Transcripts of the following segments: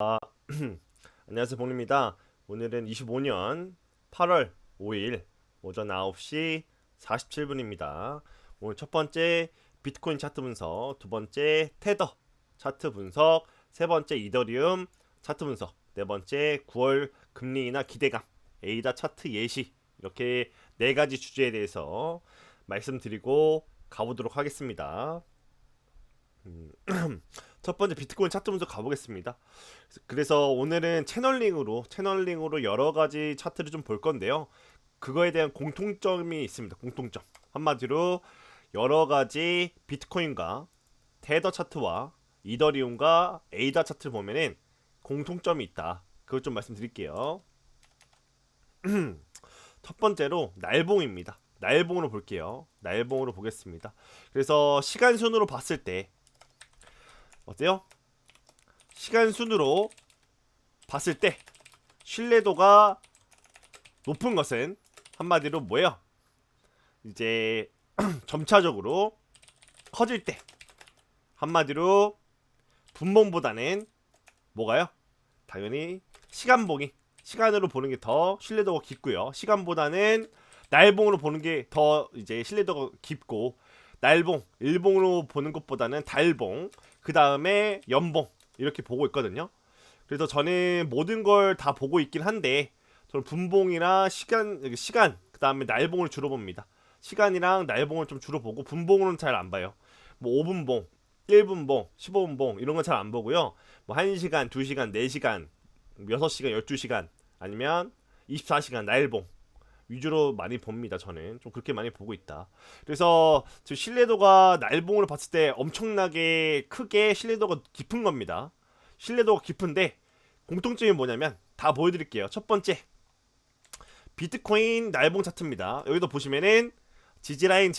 아, 안녕하세요, 봉입니다. 오늘은 25년 8월 5일 오전 9시 47분입니다. 오늘 첫 번째 비트코인 차트 분석, 두 번째 테더 차트 분석, 세 번째 이더리움 차트 분석, 네 번째 9월 금리 인하 기대감, 에이다 차트 예시, 이렇게 네 가지 주제에 대해서 말씀드리고 가보도록 하겠습니다. 첫 번째 비트코인 차트 분석 가보겠습니다. 그래서 오늘은 채널링으로 여러 가지 차트를 좀 볼 건데요. 그거에 대한 공통점이 있습니다. 공통점. 한마디로 여러 가지 비트코인과 테더 차트와 이더리움과 에이다 차트를 보면은 공통점이 있다. 그걸 좀 말씀드릴게요. 첫 번째로 날봉입니다. 날봉으로 볼게요. 날봉으로 보겠습니다. 그래서 시간 순으로 봤을 때 어때요? 시간 순으로 봤을 때 신뢰도가 높은 것은 한마디로 뭐예요? 이제 점차적으로 커질 때 한마디로 분봉보다는 뭐가요? 당연히 시간으로 보는 게 더 신뢰도가 깊고요. 시간보다는 날봉으로 보는 게 더 이제 신뢰도가 깊고, 날봉 일봉으로 보는 것보다는 달봉, 그 다음에 연봉, 이렇게 보고 있거든요. 그래서 저는 모든 걸 다 보고 있긴 한데, 저는 분봉이나 시간 그 다음에 날봉을 주로 봅니다. 시간이랑 날봉을 좀 주로 보고, 분봉으로는 잘 안 봐요. 뭐 5분봉, 1분봉, 15분봉 이런 건 잘 안 보고요. 뭐 1시간, 2시간, 4시간, 6시간, 12시간, 아니면 24시간 날봉 위주로 많이 봅니다. 저는 좀 그렇게 많이 보고 있다. 그래서 지금 신뢰도가 날봉으로 봤을 때 엄청나게 크게 신뢰도가 깊은 겁니다. 신뢰도가 깊은데 공통점이 뭐냐면 다 보여드릴게요. 첫 번째, 비트코인 날봉 차트입니다. 여기도 보시면은 지지라인,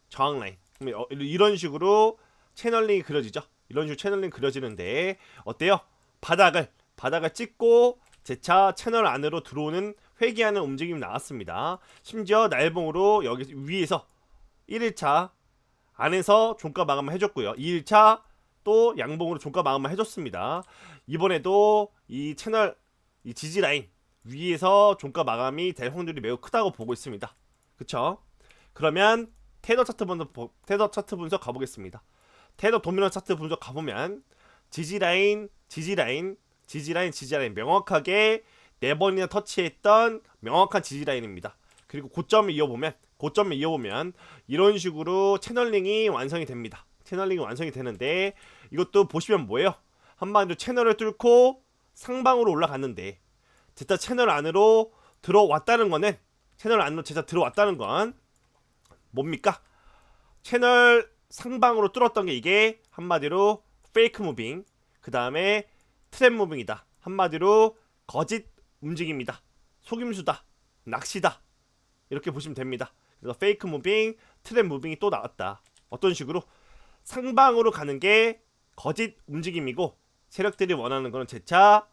저항라인, 이런 식으로 채널링이 그려지죠. 이런 식으로 채널링 그려지는데 어때요? 바닥을 찍고 재차 채널 안으로 들어오는 회귀하는 움직임이 나왔습니다. 심지어 날봉으로 여기 위에서 1일차 안에서 종가 마감을 해줬고요. 2일차 또 양봉으로 종가 마감을 해줬습니다. 이번에도 이 지지라인 위에서 종가 마감이 될 확률이 매우 크다고 보고 있습니다. 그쵸? 그러면 테더 차트 분석 가보겠습니다. 테더 도미넌 차트 분석 가보면 지지라인 명확하게 네 번이나 터치했던 명확한 지지라인입니다. 그리고 고점을 이어보면 이런 식으로 채널링이 완성이 됩니다. 채널링이 완성이 되는데, 이것도 보시면 뭐예요? 한마디로 채널을 뚫고 상방으로 올라갔는데, 제타 채널 안으로 들어왔다는 거는, 채널 안으로 제타 들어왔다는 건 뭡니까? 채널 상방으로 뚫었던 게 이게 한마디로 페이크 무빙, 그 다음에 트랩 무빙이다. 한마디로 거짓 움직임이다. 속임수다. 낚시다. 이렇게 보시면 됩니다. 그래서 페이크 무빙, 트랩 무빙이 또 나왔다. 어떤 식으로? 상방으로 가는 게 거짓 움직임이고, 세력들이 원하는 거는 재차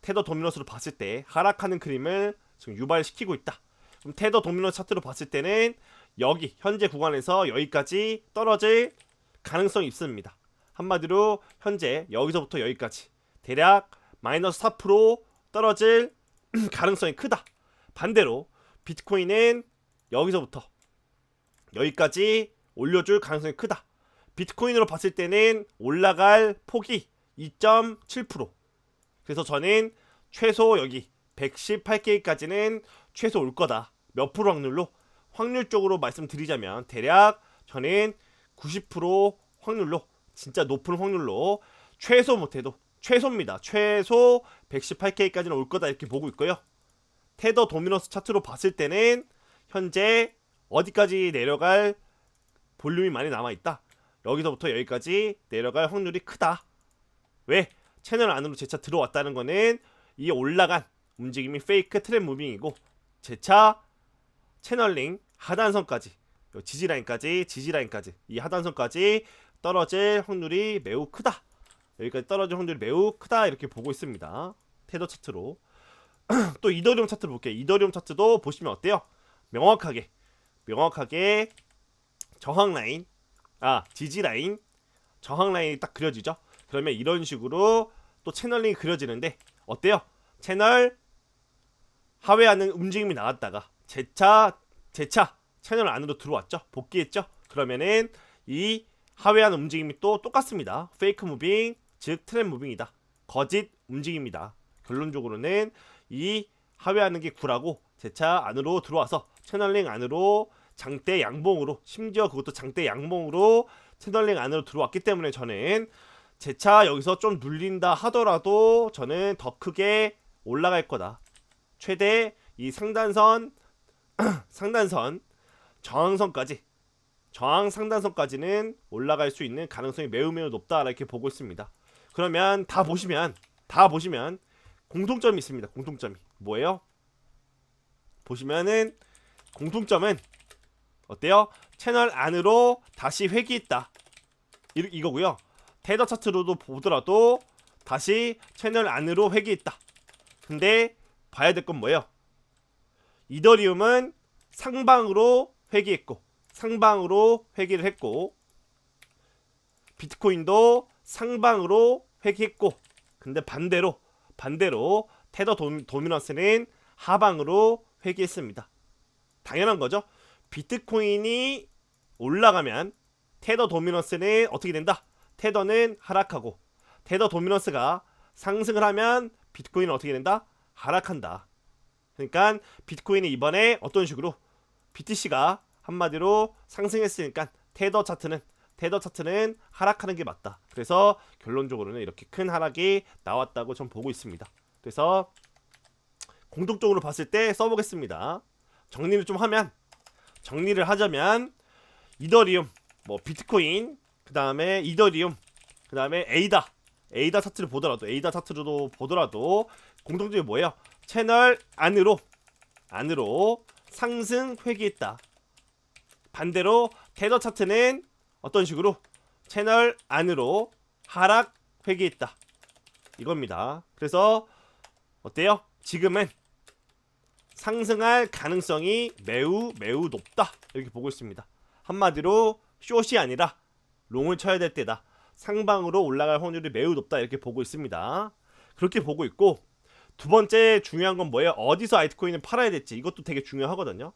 테더 도미너스로 봤을 때 하락하는 그림을 지금 유발시키고 있다. 그럼 테더 도미너스 차트로 봤을 때는 여기 현재 구간에서 여기까지 떨어질 가능성이 있습니다. 한마디로 현재 여기서부터 여기까지 대략 마이너스 4% 떨어질 가능성이 크다. 반대로 비트코인은 여기서부터 여기까지 올려줄 가능성이 크다. 비트코인으로 봤을 때는 올라갈 폭이 2.7%. 그래서 저는 최소 여기 118K까지는 최소 올 거다. 몇 프로 확률적으로 말씀드리자면 대략 저는 90% 확률로, 진짜 높은 확률로, 최소 못해도 최소입니다. 최소 118K까지는 올 거다 이렇게 보고 있고요. 테더 도미너스 차트로 봤을 때는 현재 어디까지 내려갈 볼륨이 많이 남아있다. 여기서부터 여기까지 내려갈 확률이 크다. 왜? 채널 안으로 재차 들어왔다는 거는 이 올라간 움직임이 페이크 트랩 무빙이고, 재차 채널링 하단선까지, 지지라인까지 이 하단선까지 떨어질 확률이 매우 크다. 여기까지 떨어질 확률이 매우 크다 이렇게 보고 있습니다. 테더 차트로. 또 이더리움 차트를 볼게요. 이더리움 차트도 보시면 어때요? 명확하게 저항 라인, 지지 라인, 저항 라인이 딱 그려지죠. 그러면 이런 식으로 또 채널링이 그려지는데 어때요? 채널 하회하는 움직임이 나왔다가 재차 채널 안으로 들어왔죠. 복귀했죠. 그러면은 이 하회하는 움직임이 또 똑같습니다. 페이크 무빙, 즉 트랩 무빙이다. 거짓 움직임이다. 결론적으로는 이 하회하는 게 구라고 재차 안으로 들어와서 채널링 안으로 장대 양봉으로, 심지어 그것도 장대 양봉으로 채널링 안으로 들어왔기 때문에 저는 재차 여기서 좀 눌린다 하더라도 저는 더 크게 올라갈 거다. 최대 이 상단선 저항선까지, 저항 상단선까지는 올라갈 수 있는 가능성이 매우 높다 이렇게 보고 있습니다. 그러면 다 보시면 공통점이 있습니다. 공통점이 뭐예요? 보시면은 공통점은 어때요? 채널 안으로 다시 회귀했다 이거고요. 테더 차트로도 보더라도 다시 채널 안으로 회귀했다. 근데 봐야 될 건 뭐예요? 이더리움은 상방으로 회귀했고, 상방으로 회귀를 했고, 비트코인도 상방으로 회귀했고, 근데 반대로 테더 도미넌스는 하방으로 회귀했습니다. 당연한 거죠. 비트코인이 올라가면 테더 도미넌스는 어떻게 된다? 테더는 하락하고, 테더 도미넌스가 상승을 하면 비트코인은 어떻게 된다? 하락한다. 그러니까 비트코인이 이번에 어떤 식으로 BTC가 한마디로 상승했으니까 테더 차트는 하락하는 게 맞다. 그래서 결론적으로는 이렇게 큰 하락이 나왔다고 전 보고 있습니다. 그래서 공통적으로 봤을 때 써보겠습니다. 정리를 하자면 이더리움, 뭐 비트코인, 그 다음에 이더리움, 그 다음에 에이다 차트를 보더라도 공통점이 뭐예요? 채널 안으로 상승 회귀했다. 반대로 테더 차트는 어떤 식으로 채널 안으로 하락 회귀했다. 이겁니다. 그래서 어때요? 지금은 상승할 가능성이 매우 높다. 이렇게 보고 있습니다. 한마디로 숏이 아니라 롱을 쳐야 될 때다. 상방으로 올라갈 확률이 매우 높다. 이렇게 보고 있습니다. 그렇게 보고 있고, 두 번째 중요한 건 뭐예요? 어디서 알트코인을 팔아야 될지. 이것도 되게 중요하거든요.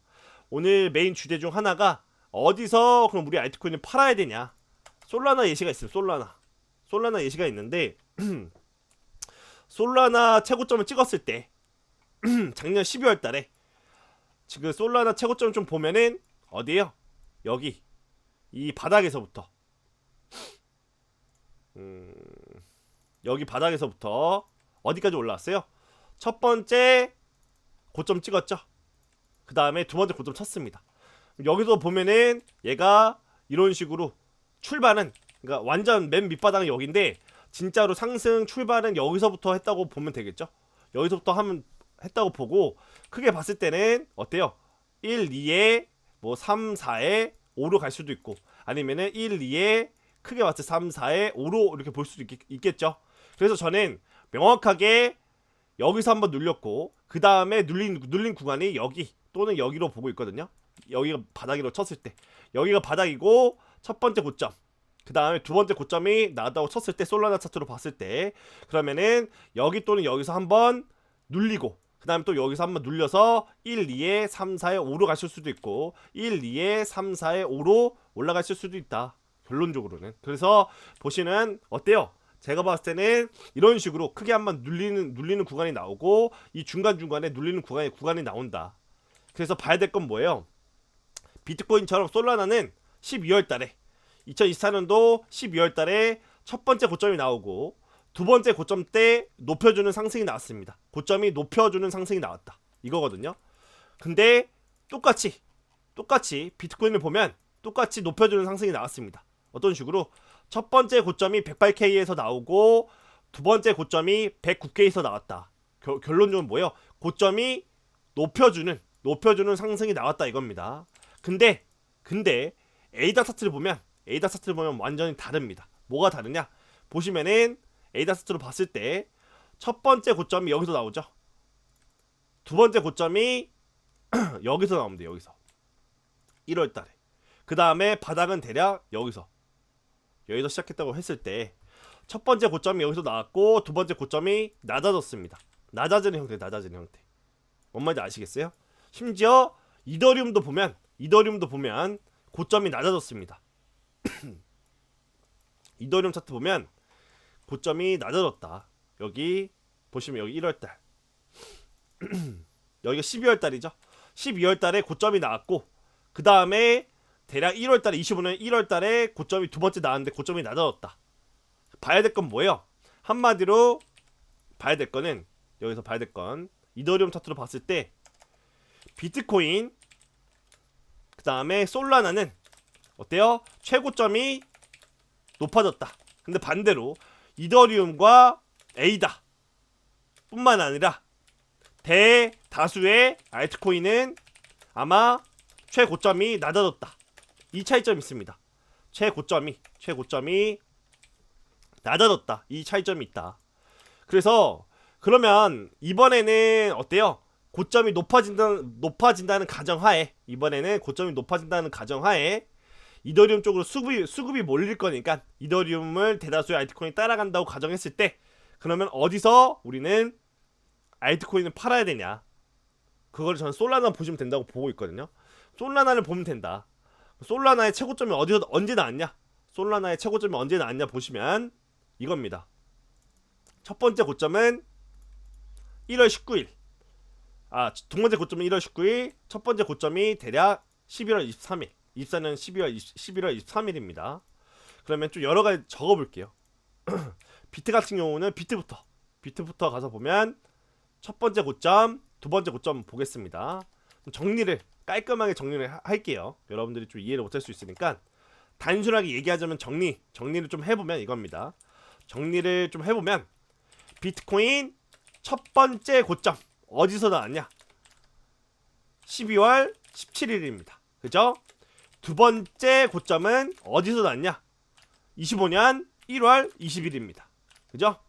오늘 메인 주제 중 하나가 어디서 그럼 우리 알트코인을 팔아야 되냐. 솔라나 예시가 있어요. 솔라나 예시가 있는데 솔라나 최고점을 찍었을 때 작년 12월 달에 지금 솔라나 최고점 좀 보면은 어디에요? 여기 이 바닥에서부터 여기 바닥에서부터 어디까지 올라왔어요? 첫 번째 고점 찍었죠. 그 다음에 두 번째 고점 쳤습니다. 여기서 보면은 얘가 이런 식으로 출발은, 그러니까 완전 맨 밑바닥은 여기인데 진짜로 상승 출발은 여기서부터 했다고 보면 되겠죠. 여기서부터 했다고 보고, 크게 봤을 때는 어때요? 1, 2에 뭐 3, 4에 5로 갈 수도 있고, 아니면은 1, 2에 크게 봤을 때 3, 4에 5로 이렇게 볼 수도 있겠죠. 그래서 저는 명확하게 여기서 한번 눌렸고, 그 다음에 눌린 구간이 여기 또는 여기로 보고 있거든요. 여기가 바닥으로 쳤을 때, 여기가 바닥이고 첫 번째 고점, 그 다음에 두 번째 고점이 나왔다고 쳤을 때, 솔라나 차트로 봤을 때, 그러면은 여기 또는 여기서 한번 눌리고, 그 다음에 또 여기서 한번 눌려서 1, 2에 3, 4에 5로 가실 수도 있고, 1, 2에 3, 4에 5로 올라가실 수도 있다. 결론적으로는. 그래서 보시는 어때요? 제가 봤을 때는 이런 식으로 크게 한번 눌리는 구간이 나오고, 이 중간중간에 눌리는 구간이 나온다. 그래서 봐야 될 건 뭐예요? 비트코인처럼 솔라나는 12월 달에 2024년도 12월 달에 첫 번째 고점이 나오고, 두 번째 고점 때 높여주는 상승이 나왔습니다. 고점이 높여주는 상승이 나왔다. 이거거든요. 근데 똑같이 비트코인을 보면 똑같이 높여주는 상승이 나왔습니다. 어떤 식으로? 첫 번째 고점이 108K에서 나오고 두 번째 고점이 109K에서 나왔다. 결론적으로 뭐예요? 고점이 높여주는 상승이 나왔다 이겁니다. 근데 에이다 차트를 보면 완전히 다릅니다. 뭐가 다르냐? 보시면은 에이다 차트로 봤을 때 첫 번째 고점이 여기서 나오죠. 두 번째 고점이 여기서 나옵니다. 여기서 1월 달에. 그 다음에 바닥은 대략 여기서 시작했다고 했을 때, 첫 번째 고점이 여기서 나왔고 두 번째 고점이 낮아졌습니다. 낮아지는 형태, 낮아지는 형태. 뭔 말인지 아시겠어요? 심지어 이더리움도 보면 고점이 낮아졌습니다. 이더리움 차트 보면 고점이 낮아졌다. 여기 보시면 여기 1월달 여기가 12월달이죠. 12월달에 고점이 나왔고 그 다음에 대략 1월달에 25년 1월달에 고점이 두 번째 나왔는데 고점이 낮아졌다. 봐야 될 건 뭐예요? 한마디로 봐야 될 거는 여기서 봐야 될 건 이더리움 차트로 봤을 때 비트코인 그 다음에 솔라나는 어때요? 최고점이 높아졌다. 근데 반대로 이더리움과 에이다 뿐만 아니라 대다수의 알트코인은 아마 최고점이 낮아졌다. 이 차이점이 있습니다. 최고점이 낮아졌다. 이 차이점이 있다. 그래서 그러면 이번에는 어때요? 고점이 높아진다는 가정하에 이번에는 고점이 높아진다는 가정하에 이더리움 쪽으로 수급이 몰릴 거니까 이더리움을 대다수의 알트코인이 따라간다고 가정했을 때 그러면 어디서 우리는 알트코인을 팔아야 되냐? 그걸 저는 솔라나 보시면 된다고 보고 있거든요. 솔라나를 보면 된다. 솔라나의 최고점이 언제 나왔냐? 솔라나의 최고점이 언제 나왔냐 보시면 이겁니다. 첫 번째 고점은 1월 19일. 두 번째 고점은 1월 19일. 첫 번째 고점이 대략 11월 23일. 24년 11월 23일입니다. 그러면 좀 여러 가지 적어 볼게요. 비트 같은 경우는 비트부터 가서 보면 첫 번째 고점, 두 번째 고점 보겠습니다. 깔끔하게 정리를 할게요. 여러분들이 좀 이해를 못할 수 있으니까 단순하게 얘기하자면 정리를 좀 해보면 이겁니다. 정리를 좀 해보면 비트코인 첫 번째 고점 어디서 나왔냐? 12월 17일입니다. 그죠? 두 번째 고점은 어디서 나왔냐? 25년 1월 20일입니다. 그죠?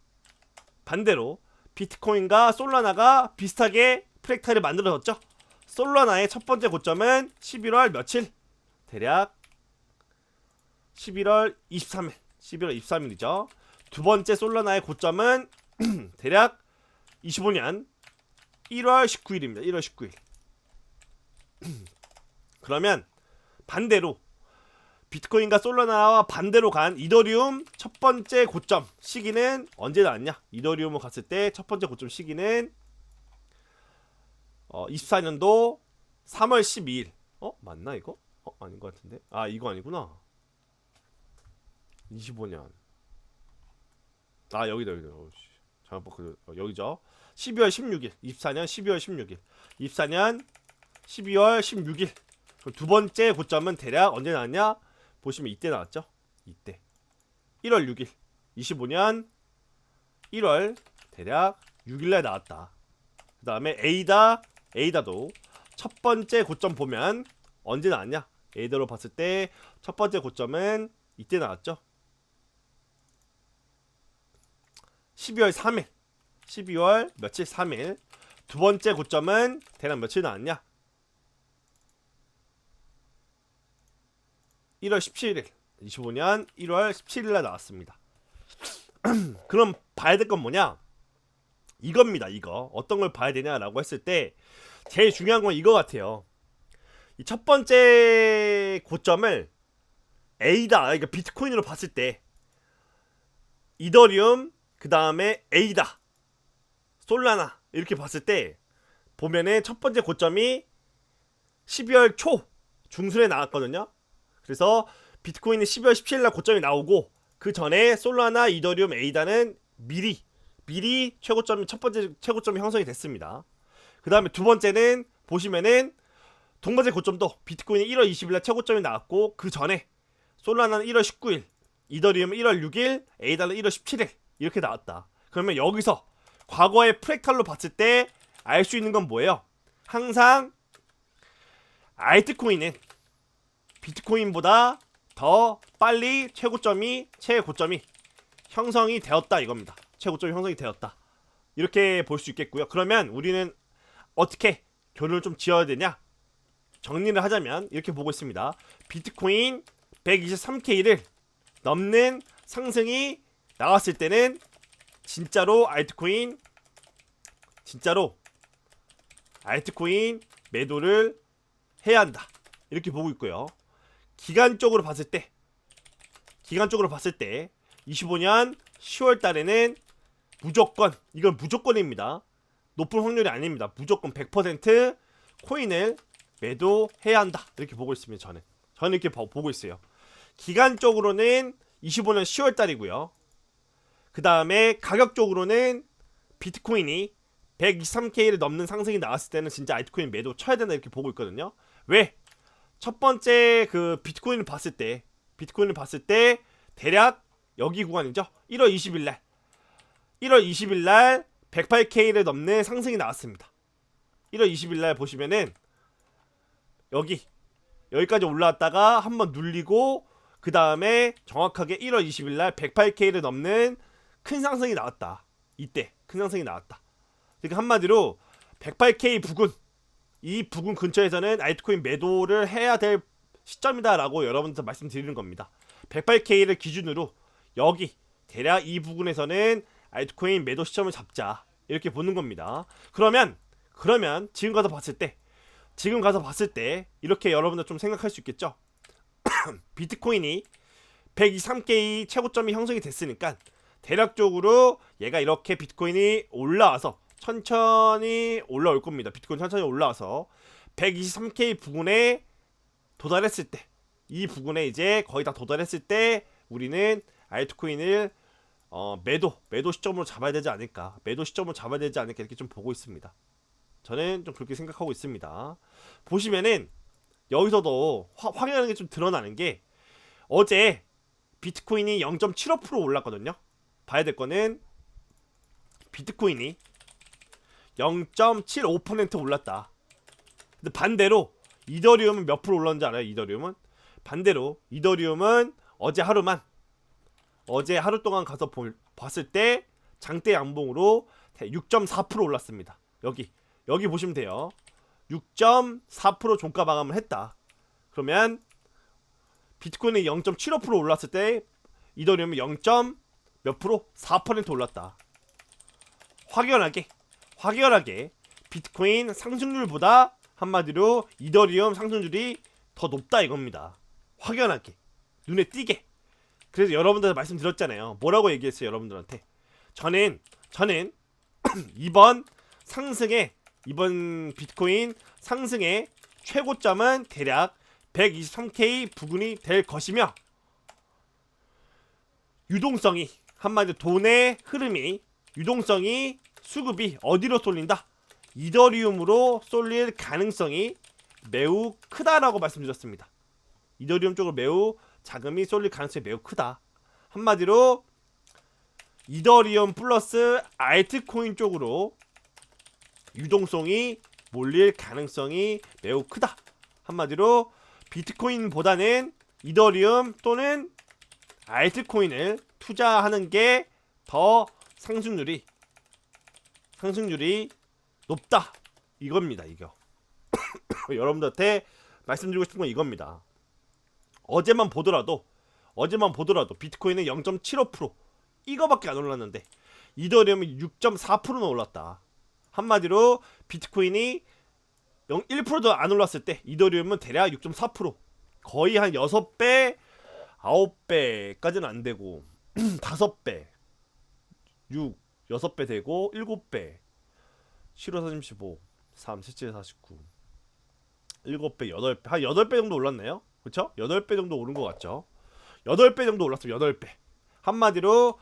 반대로 비트코인과 솔라나가 비슷하게 프랙탈을 만들어졌죠? 솔라나의 첫 번째 고점은 11월 며칠? 대략 11월 23일이죠. 두 번째 솔라나의 고점은 대략 25년 1월 19일입니다. 1월 19일. 그러면 반대로 비트코인과 솔라나와 반대로 간 이더리움 첫 번째 고점 시기는 언제 나왔냐? 이더리움을 갔을 때 첫 번째 고점 시기는 24년도 3월 12일. 맞나 이거? 아닌 것 같은데. 이거 아니구나. 25년. 여기다. 잘못 여기죠. 12월 16일. 24년 12월 16일. 24년 12월 16일. 두 번째 고점은 대략 언제 나왔냐? 보시면 이때 나왔죠? 이때 1월 6일 25년 1월 대략 6일날 나왔다. 그 다음에 에이다도 첫 번째 고점 보면 언제 나왔냐? 에이다로 봤을 때 첫 번째 고점은 이때 나왔죠? 12월 3일 12월 며칠 3일. 두 번째 고점은 대략 며칠 나왔냐? 1월 17일 25년 1월 17일날 나왔습니다. 그럼 봐야 될 건 뭐냐? 이겁니다. 이거 어떤 걸 봐야 되냐라고 했을 때 제일 중요한 건 이거 같아요. 이 첫 번째 고점을 에이다, 그러니까 비트코인으로 봤을 때 이더리움, 그 다음에 에이다, 솔라나 이렇게 봤을 때 보면은 첫 번째 고점이 12월 초 중순에 나왔거든요. 그래서 비트코인은 12월 17일날 고점이 나오고 그 전에 솔라나, 이더리움, 에이다는 미리 첫 번째 최고점이 형성이 됐습니다. 그 다음에 두 번째는 보시면은 두 번째 고점도 비트코인이 1월 20일날 최고점이 나왔고 그 전에 솔라나는 1월 19일, 이더리움은 1월 6일, 에이다는 1월 17일 이렇게 나왔다. 그러면 여기서 과거의 프랙탈로 봤을 때 알 수 있는 건 뭐예요? 항상 알트코인은 비트코인보다 더 빨리 최고점이 형성이 되었다 이겁니다. 최고점이 형성이 되었다. 이렇게 볼 수 있겠고요. 그러면 우리는 어떻게 결론을 좀 지어야 되냐? 정리를 하자면 이렇게 보고 있습니다. 비트코인 123K를 넘는 상승이 나왔을 때는 진짜로 알트코인 매도를 해야 한다 이렇게 보고 있고요. 기간적으로 봤을 때 25년 10월 달에는 이건 무조건입니다. 높은 확률이 아닙니다. 무조건 100% 코인을 매도해야 한다 이렇게 보고 있습니다. 저는 이렇게 보고 있어요. 기간적으로는 25년 10월 달이고요. 그 다음에 가격적으로는 비트코인이 123K를 넘는 상승이 나왔을 때는 진짜 알트코인 매도 쳐야 된다 이렇게 보고 있거든요. 왜? 첫 번째 그 비트코인을 봤을 때 대략 여기 구간이죠. 1월 20일 날 108K를 넘는 상승이 나왔습니다. 1월 20일 날 보시면은 여기까지 올라왔다가 한번 눌리고 그 다음에 정확하게 1월 20일 날 108K를 넘는 큰 상승이 나왔다. 이때 큰 상승이 나왔다. 그러니까 한마디로 108K 부근, 이 부근 근처에서는 알트코인 매도를 해야 될 시점이다라고 여러분한테 말씀드리는 겁니다. 108K를 기준으로 여기 대략 이 부근에서는 알트코인 매도 시점을 잡자 이렇게 보는 겁니다. 그러면 지금 가서 봤을 때 이렇게 여러분들 좀 생각할 수 있겠죠. 비트코인이 123K 최고점이 형성이 됐으니까 대략적으로 얘가 이렇게 비트코인이 올라와서 천천히 올라올 겁니다. 비트코인 천천히 올라와서 123K 부근에 도달했을 때, 이 부근에 이제 거의 다 도달했을 때 우리는 알트코인을 매도 시점으로 잡아야 되지 않을까 이렇게 좀 보고 있습니다. 저는 좀 그렇게 생각하고 있습니다. 보시면은 여기서도 확인하는 게 좀 드러나는 게 어제 비트코인이 0.75% 올랐거든요. 봐야 될 거는 비트코인이 0.75% 올랐다. 근데 반대로 이더리움은 몇 프로 올랐는지 알아요? 반대로 이더리움은 어제 하루 동안 가서 봤을 때 장대 양봉으로 6.4% 올랐습니다. 여기 보시면 돼요. 6.4% 종가 마감을 했다. 그러면 비트코인이 0.75% 올랐을 때 이더리움이 0. 몇 프로? 4% 올랐다. 확연하게 비트코인 상승률보다 한마디로 이더리움 상승률이 더 높다 이겁니다. 확연하게 눈에 띄게. 그래서 여러분들 말씀드렸잖아요. 뭐라고 얘기했어요 여러분들한테? 저는 이번 비트코인 상승의 최고점은 대략 123K 부근이 될 것이며, 유동성이 한마디로 돈의 흐름이 수급이 어디로 쏠린다? 이더리움으로 쏠릴 가능성이 매우 크다라고 말씀드렸습니다. 이더리움 쪽으로 매우 자금이 쏠릴 가능성이 매우 크다. 한마디로 이더리움 플러스 알트코인 쪽으로 유동성이 몰릴 가능성이 매우 크다. 한마디로 비트코인보다는 이더리움 또는 알트코인을 투자하는 게 더 상승률이 높다 이겁니다. 이거 여러분들한테 말씀드리고 싶은 건 이겁니다. 어제만 보더라도 비트코인은 0.75% 이거밖에 안 올랐는데 이더리움이 6.4%나 올랐다. 한마디로 비트코인이 1%도 안 올랐을 때 이더리움은 대략 6.4%, 거의 한 6배 9배까지는 안 되고 5배 6배 되고 7배 7, 5, 4, 15 3, 7, 49 7배 8배 한 8배 정도 올랐네요. 그쵸? 8배 정도 오른 것 같죠? 8배 정도 올랐어요. 8배. 한마디로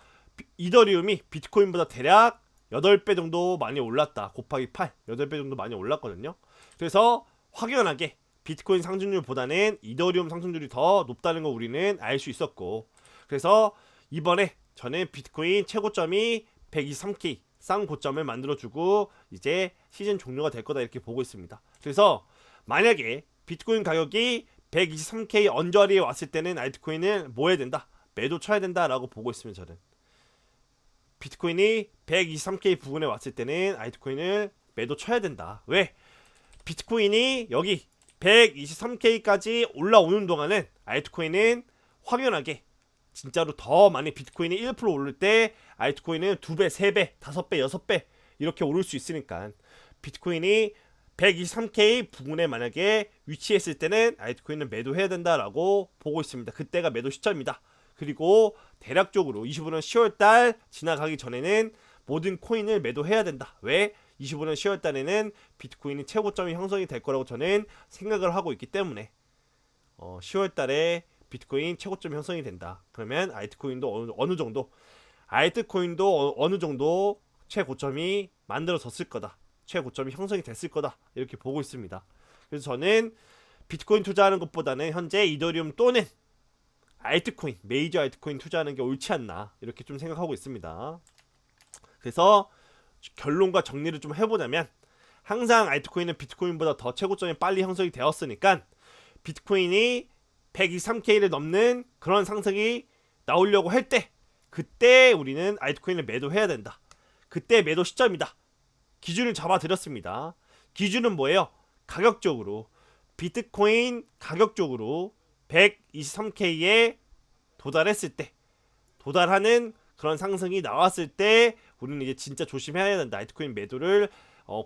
이더리움이 비트코인보다 대략 8배 정도 많이 올랐다. 곱하기 8 8배 정도 많이 올랐거든요. 그래서 확연하게 비트코인 상승률보다는 이더리움 상승률이 더 높다는 거 우리는 알 수 있었고, 그래서 이번에 저는 비트코인 최고점이 123K 쌍고점을 만들어주고 이제 시즌 종료가 될 거다 이렇게 보고 있습니다. 그래서 만약에 비트코인 가격이 123K 언저리에 왔을 때는 알트코인을 뭐 해야 된다? 매도 쳐야 된다라고 보고 있습니다. 저는 비트코인이 123K 부근에 왔을 때는 알트코인을 매도 쳐야 된다. 왜? 비트코인이 여기 123K까지 올라오는 동안은 알트코인은 확연하게 진짜로 더 많이 비트코인이 1% 오를 때 알트코인은 2배, 3배, 5배, 6배 이렇게 오를 수 있으니까 비트코인이 123K 부근에 만약에 위치했을 때는 알트코인은 매도해야 된다라고 보고 있습니다. 그때가 매도 시점입니다. 그리고 대략적으로 25년 10월달 지나가기 전에는 모든 코인을 매도해야 된다. 왜? 25년 10월달에는 비트코인이 최고점이 형성이 될 거라고 저는 생각을 하고 있기 때문에 10월달에 비트코인 최고점 형성이 된다. 그러면 알트코인도 어느 정도 알트코인도 어느 정도 최고점이 만들어졌을 거다. 최고점이 형성이 됐을 거다. 이렇게 보고 있습니다. 그래서 저는 비트코인 투자하는 것보다는 현재 이더리움 또는 알트코인, 메이저 알트코인 투자하는 게 옳지 않나 이렇게 좀 생각하고 있습니다. 그래서 결론과 정리를 좀 해보자면 항상 알트코인은 비트코인보다 더 최고점이 빨리 형성이 되었으니까 비트코인이 123K를 넘는 그런 상승이 나오려고 할 때 그때 우리는 알트코인을 매도해야 된다. 그때 매도 시점이다. 기준을 잡아드렸습니다. 기준은 뭐예요? 가격적으로 비트코인 가격적으로 123K에 도달했을 때 도달하는 그런 상승이 나왔을 때 우리는 이제 진짜 조심해야 된다. 알트코인 매도를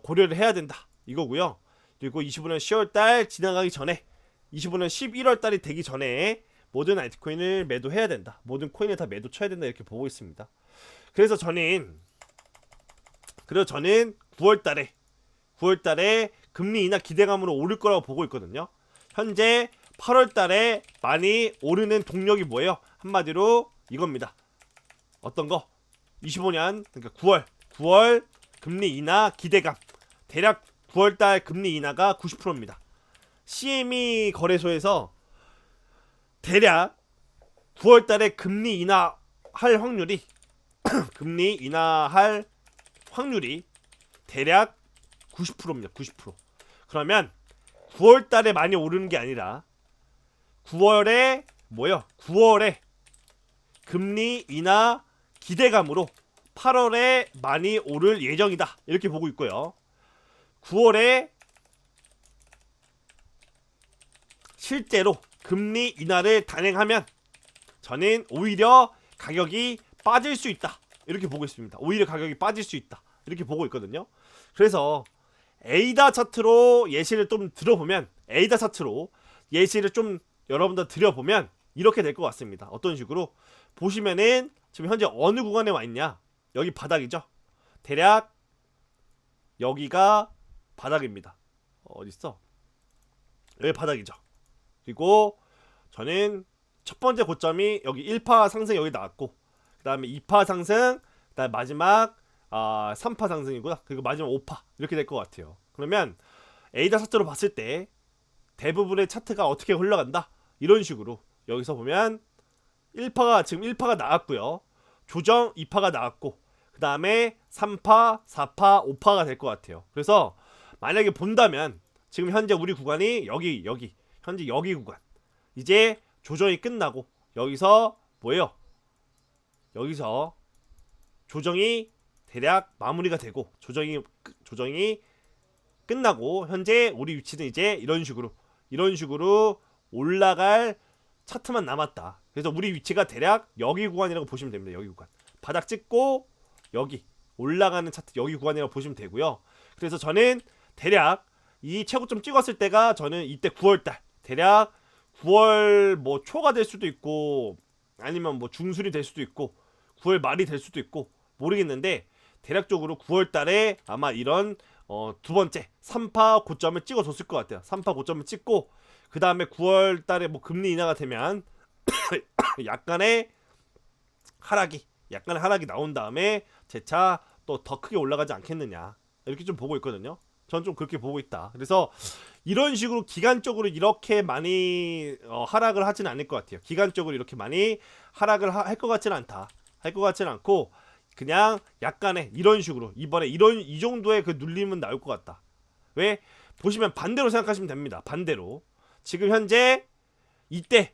고려를 해야 된다. 이거고요. 그리고 25년 10월달 지나가기 전에 25년 11월달이 되기 전에 모든 알트코인을 매도해야 된다. 모든 코인을 다 매도 쳐야 된다. 이렇게 보고 있습니다. 그래서 저는 9월달에 금리 인하 기대감으로 오를 거라고 보고 있거든요. 현재 8월달에 많이 오르는 동력이 뭐예요? 한마디로 이겁니다. 어떤 거? 25년 그러니까 9월 금리 인하 기대감. 대략 9월달 금리 인하가 90%입니다. CME 거래소에서 대략 9월달에 금리 인하할 확률이 금리 인하할 확률이 대략 90%입니다. 90%. 그러면 9월달에 많이 오르는 게 아니라 9월에 뭐요? 9월에 금리 인하 기대감으로 8월에 많이 오를 예정이다. 이렇게 보고 있고요. 9월에 실제로 금리 인하를 단행하면 저는 오히려 가격이 빠질 수 있다. 이렇게 보고 있습니다. 오히려 가격이 빠질 수 있다. 이렇게 보고 있거든요. 그래서 에이다 차트로 예시를 좀 들어보면 에이다 차트로 예시를 좀 여러분들 들여보면 이렇게 될 것 같습니다. 어떤 식으로 보시면은 지금 현재 어느 구간에 와 있냐? 여기 바닥이죠. 대략 여기가 바닥입니다. 어딨어? 여기 바닥이죠. 그리고 저는 첫 번째 고점이 여기 1파 상승 여기 나왔고 그 다음에 2파 상승 그 다음에 마지막 3파 상승이구나. 그리고 마지막 5파 이렇게 될 것 같아요. 그러면 에이다 차트로 봤을 때 대부분의 차트가 어떻게 흘러간다? 이런 식으로 여기서 보면 1파가 지금 1파가 나왔고요. 조정 2파가 나왔고 그 다음에 3파, 4파, 5파가 될 것 같아요. 그래서 만약에 본다면 지금 현재 우리 구간이 여기 현재 여기 구간 이제 조정이 끝나고 여기서 뭐예요? 여기서 조정이 대략 마무리가 되고 조정이 끝나고 현재 우리 위치는 이제 이런 식으로 올라갈 차트만 남았다. 그래서 우리 위치가 대략 여기 구간이라고 보시면 됩니다. 여기 구간 바닥 찍고 여기 올라가는 차트 여기 구간이라고 보시면 되고요. 그래서 저는 대략 이 최고점 찍었을 때가 저는 이때 9월달 대략 9월 뭐 초가 될 수도 있고 아니면 뭐 중순이 될 수도 있고 9월 말이 될 수도 있고 모르겠는데 대략적으로 9월달에 아마 이런 두 번째 3파 고점을 찍어줬을 것 같아요. 3파 고점을 찍고 그 다음에 9월달에 뭐 금리 인하가 되면 약간의 하락이 나온 다음에 재차 또 더 크게 올라가지 않겠느냐 이렇게 좀 보고 있거든요. 전 좀 그렇게 보고 있다. 그래서 이런 식으로 기간적으로 이렇게 많이 하락을 하진 않을 것 같아요. 기간적으로 이렇게 많이 하락을 할 것 같지는 않다. 할 것 같지는 않고 그냥 약간의 이런 식으로 이번에 이 정도의 그 눌림은 나올 것 같다. 왜? 보시면 반대로 생각하시면 됩니다. 반대로 지금 현재 이때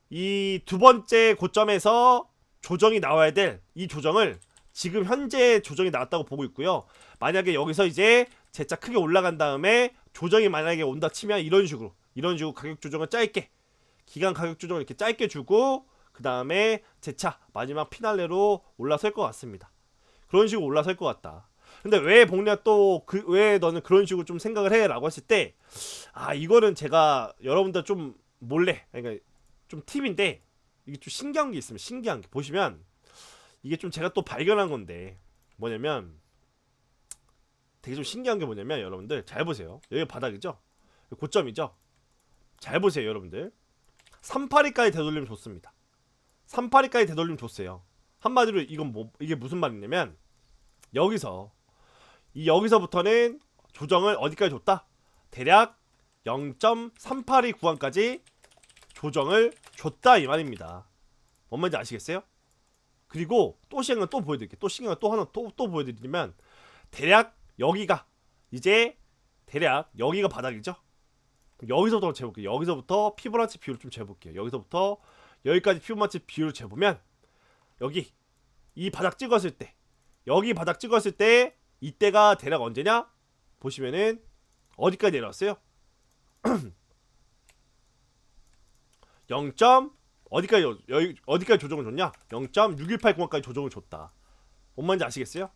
이 두 번째 고점에서 조정이 나와야 될 이 조정을 지금 현재 조정이 나왔다고 보고 있고요. 만약에 여기서 이제 재차 크게 올라간 다음에 조정이 만약에 온다 치면 이런 식으로 가격 조정을 짧게 기간 가격 조정을 이렇게 짧게 주고 그 그 다음에 재차 마지막 피날레로 올라설 것 같습니다. 그런 식으로 올라설 것 같다. 근데 왜 복리야 또 왜 너는 그런 식으로 좀 생각을 해? 라고 했을 때 이거는 제가 여러분들 좀 몰래, 그러니까 좀 팁인데 이게 좀 신기한 게 있으면 신기한 게 보시면 이게 좀 제가 또 발견한 건데 뭐냐면 되게 좀 신기한 게 뭐냐면 여러분들 잘 보세요. 여기 바닥이죠? 고점이죠? 잘 보세요 여러분들. 382까지 되돌리면 좋습니다. 382까지 되돌리면 좋세요. 한마디로 이건 이게 무슨 말이냐면 여기서부터는 조정을 어디까지 줬다? 대략 0.382 구간까지 조정을 줬다 이 말입니다. 뭔 말인지 아시겠어요? 그리고 또 신기한 건 또 보여드릴게요. 또 신기한 건 또 하나 또 보여드리면 대략 여기가 이제 대략 여기가 바닥이죠. 여기서부터 재볼게요. 여기서부터 피보나치 비율을 좀 재볼게요. 여기서부터 여기까지 피보나치 비율을 재보면 여기 이 바닥 찍었을 때 여기 바닥 찍었을 때 이때가 대략 언제냐? 보시면은 어디까지 내려왔어요? 0. 어디까지 조정을 줬냐? 0.618 구간까지 조정을 줬다. 뭔 말인지 아시겠어요?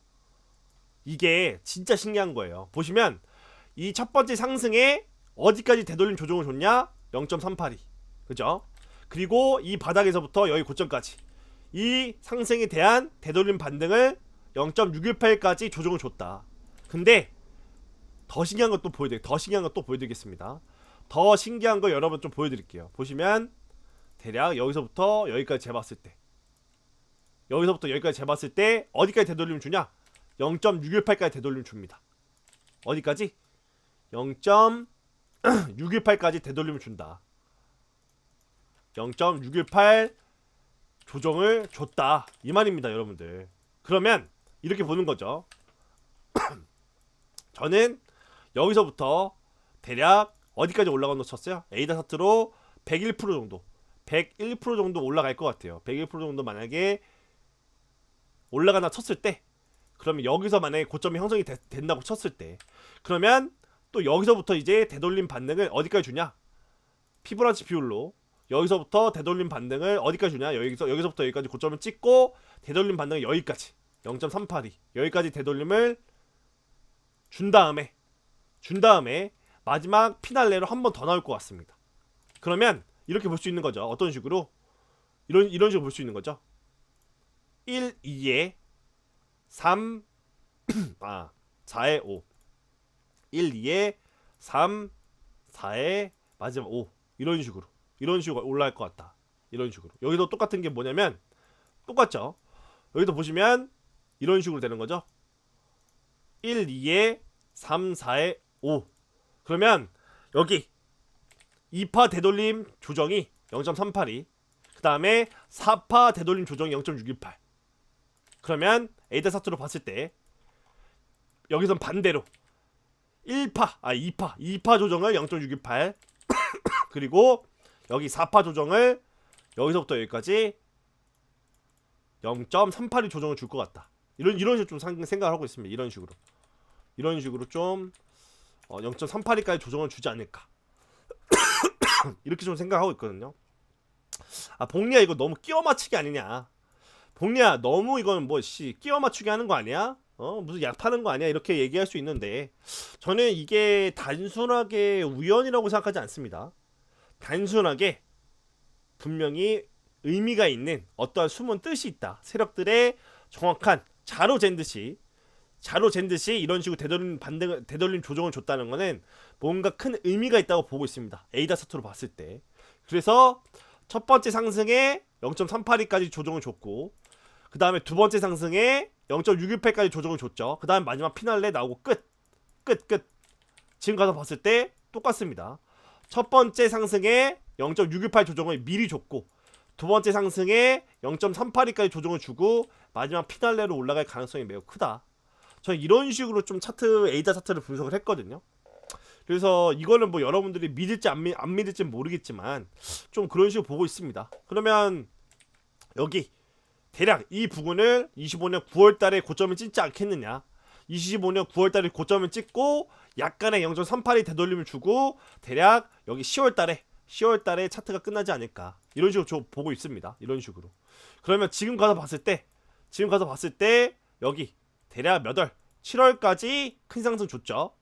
이게 진짜 신기한 거예요. 보시면 이 첫 번째 상승에 어디까지 되돌림 조정을 줬냐? 0.382. 그죠? 그리고 이 바닥에서부터 여기 고점까지 이 상승에 대한 되돌림 반등을 0.618까지 조정을 줬다. 근데 더 신기한 것 또 보여드리겠습니다. 더 신기한 거 여러분 좀 보여드릴게요. 보시면 대략 여기서부터 여기까지 재봤을 때 어디까지 되돌림 주냐? 0.618까지 되돌림 줍니다. 어디까지? 0.618까지 되돌림을 준다. 0.618 조정을 줬다 이 말입니다 여러분들. 그러면 이렇게 보는 거죠. 저는 여기서부터 대략 어디까지 올라간 거 쳤어요? 에이다 차트로 101% 정도 올라갈 것 같아요. 101% 정도 만약에 올라가나 쳤을 때, 그러면 여기서 만약에 고점이 형성이 된다고 쳤을 때, 그러면 또 여기서부터 이제 되돌림 반등을 어디까지 주냐? 피보나치 비율로 여기서부터 되돌림 반등을 어디까지 주냐? 여기서부터 여기까지 고점을 찍고 되돌림 반등을 여기까지 0.382 여기까지 되돌림을 준 다음에 마지막 피날레로 한 번 더 나올 것 같습니다. 그러면 이렇게 볼 수 있는 거죠. 어떤 식으로? 이런 식으로 볼 수 있는 거죠. 1, 2에 3 4에 5 1, 2에 3 4에 마지막 5 이런 식으로 올라갈 것 같다. 이런 식으로. 여기도 똑같은 게 뭐냐면 똑같죠. 여기도 보시면 이런 식으로 되는 거죠. 1, 2에 3, 4에 5 그러면 여기 2파 되돌림 조정이 0.382 그 다음에 4파 되돌림 조정이 0.618 그러면 에이다 차트로 봤을 때 여기선 반대로 2파 조정을 0.618 그리고 여기 4파 조정을 여기서부터 여기까지 0.382 조정을 줄 것 같다. 이런 식으로 좀 생각을 하고 있습니다. 이런 식으로 좀 0.382까지 조정을 주지 않을까. 이렇게 좀 생각하고 있거든요. 복리야 이거 너무 끼워 맞추기 아니냐? 복리야 너무 이건 끼워 맞추기 하는 거 아니야? 무슨 약 파는 거 아니야? 이렇게 얘기할 수 있는데 저는 이게 단순하게 우연이라고 생각하지 않습니다. 단순하게 분명히 의미가 있는 어떠한 숨은 뜻이 있다. 세력들의 정확한 자로 잰 듯이 이런 식으로 되돌림 조정을 줬다는 거는 뭔가 큰 의미가 있다고 보고 있습니다. 에이다 차트로 봤을 때. 그래서 첫 번째 상승에 0.382까지 조정을 줬고 그 다음에 두 번째 상승에 0.618까지 조정을 줬죠. 그 다음에 마지막 피날레 나오고 끝. 지금 가서 봤을 때 똑같습니다. 첫 번째 상승에 0.618 조정을 미리 줬고 두 번째 상승에 0.382까지 조정을 주고 마지막 피날레로 올라갈 가능성이 매우 크다. 저는 이런 식으로 좀 에이다 차트를 분석을 했거든요. 그래서 이거는 여러분들이 믿을지 안 믿을지 모르겠지만 좀 그런 식으로 보고 있습니다. 그러면 여기 대략 이 부분을 25년 9월달에 고점을 찍지 않겠느냐. 25년 9월달에 고점을 찍고 약간의 0.382 되돌림을 주고 대략 여기 10월달에 차트가 끝나지 않을까. 이런 식으로 보고 있습니다. 이런 식으로. 그러면 지금 가서 봤을 때 여기 대략 몇 월? 7월까지 큰 상승 줬죠.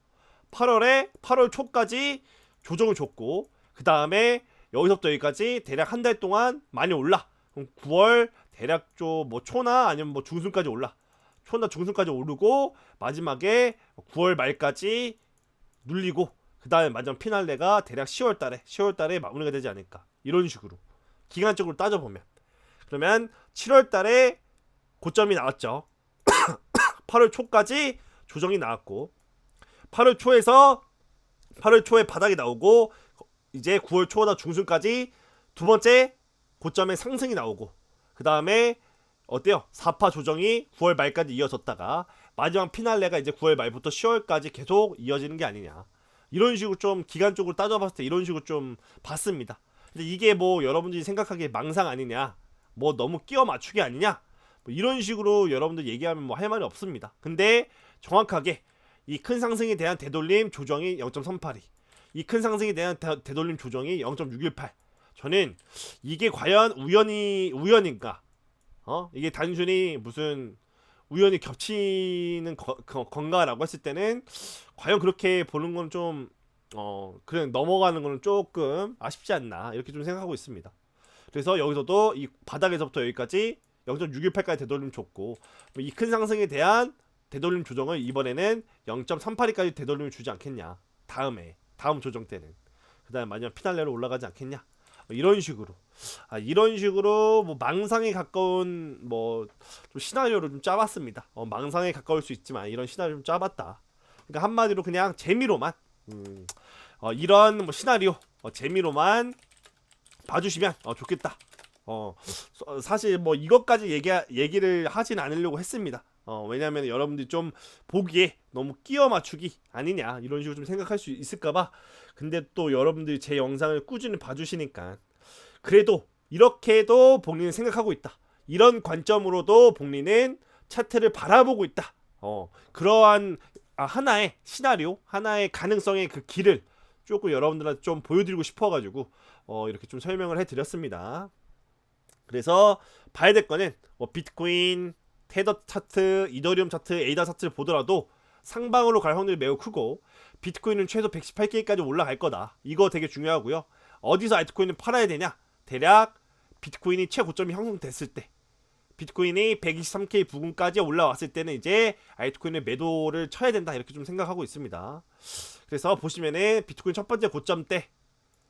8월 초까지 조정을 줬고, 그 다음에 여기서부터 여기까지 대략 한 달 동안 많이 올라. 그럼 9월 대략 좀 뭐 초나 아니면 뭐 중순까지 올라. 초나 중순까지 오르고 마지막에 9월 말까지 눌리고, 그 다음에 마지막 피날레가 대략 10월달에 마무리가 되지 않을까. 이런 식으로 기간적으로 따져보면, 그러면 7월달에 고점이 나왔죠. 8월 초까지 조정이 나왔고, 8월 초에 바닥이 나오고, 이제 9월 초나 중순까지 두 번째 고점의 상승이 나오고, 그 다음에 어때요? 4파 조정이 9월 말까지 이어졌다가 마지막 피날레가 이제 9월 말부터 10월까지 계속 이어지는 게 아니냐. 이런 식으로 좀 기간적으로 따져봤을 때 이런 식으로 좀 봤습니다. 근데 이게 뭐 여러분들이 생각하기에 망상 아니냐, 뭐 너무 끼워 맞추기 아니냐, 뭐 이런 식으로 여러분들 얘기하면 뭐 할 말이 없습니다. 근데 정확하게 이 큰 상승에 대한 되돌림 조정이 0.382, 이 큰 상승에 대한 되돌림 조정이 0.618. 저는 이게 과연 우연인가? 이게 단순히 무슨 우연히 겹치는 건가라고 했을 때는 과연 그렇게 보는 건 좀 그냥 넘어가는 거는 조금 아쉽지 않나, 이렇게 좀 생각하고 있습니다. 그래서 여기서도 이 바닥에서부터 여기까지 0.618까지 되돌림 줬고, 이 큰 상승에 대한 되돌림 조정을 이번에는 0.382까지 되돌림을 주지 않겠냐. 다음 조정 때는 그 다음에 마지막 피날레로 올라가지 않겠냐. 이런 식으로 뭐 망상에 가까운 뭐 좀 시나리오를 좀 짜봤습니다. 망상에 가까울 수 있지만 이런 시나리오 좀 짜봤다. 그러니까 한마디로 그냥 재미로만 이런 뭐 시나리오 재미로만 봐주시면 좋겠다. 사실 뭐 이것까지 얘기를 하진 않으려고 했습니다. 왜냐면 여러분들이 좀 보기에 너무 끼워 맞추기 아니냐 이런 식으로 좀 생각할 수 있을까봐. 근데 또 여러분들이 제 영상을 꾸준히 봐주시니까 그래도 이렇게도 복리는 생각하고 있다, 이런 관점으로도 복리는 차트를 바라보고 있다. 그러한 하나의 시나리오, 하나의 가능성의 그 길을 조금 여러분들한테 좀 보여드리고 싶어가지고 이렇게 좀 설명을 해드렸습니다. 그래서 봐야 될 거는 뭐 비트코인, 테더 차트, 이더리움 차트, 에이다 차트를 보더라도 상방으로 갈 확률이 매우 크고, 비트코인은 최소 118K까지 올라갈 거다. 이거 되게 중요하고요. 어디서 알트코인을 팔아야 되냐? 대략 비트코인이 최고점이 형성됐을 때, 비트코인이 123K 부근까지 올라왔을 때는 이제 알트코인의 매도를 쳐야 된다, 이렇게 좀 생각하고 있습니다. 그래서 보시면은 비트코인 첫 번째 고점 때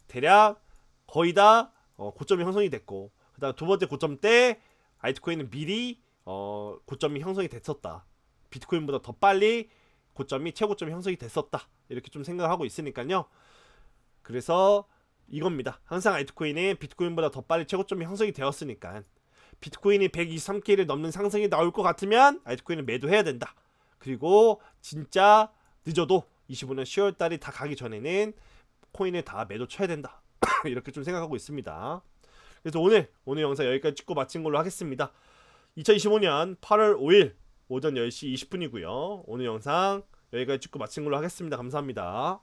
대략 거의 다 고점이 형성이 됐고, 그 다음 두 번째 고점 때 알트코인은 미리 고점이 형성이 됐었다. 비트코인보다 더 빨리 최고점이 형성이 됐었다, 이렇게 좀 생각하고 있으니까요. 그래서 이겁니다. 항상 알트코인은 비트코인보다 더 빨리 최고점이 형성이 되었으니까 비트코인이 123K를 넘는 상승이 나올 것 같으면 알트코인을 매도해야 된다. 그리고 진짜 늦어도 25년 10월달이 다 가기 전에는 코인을 다 매도 쳐야 된다. 이렇게 좀 생각하고 있습니다. 그래서 오늘 영상 여기까지 찍고 마친 걸로 하겠습니다. 2025년 8월 5일 오전 10시 20분이고요. 오늘 영상 여기까지 찍고 마친 걸로 하겠습니다. 감사합니다.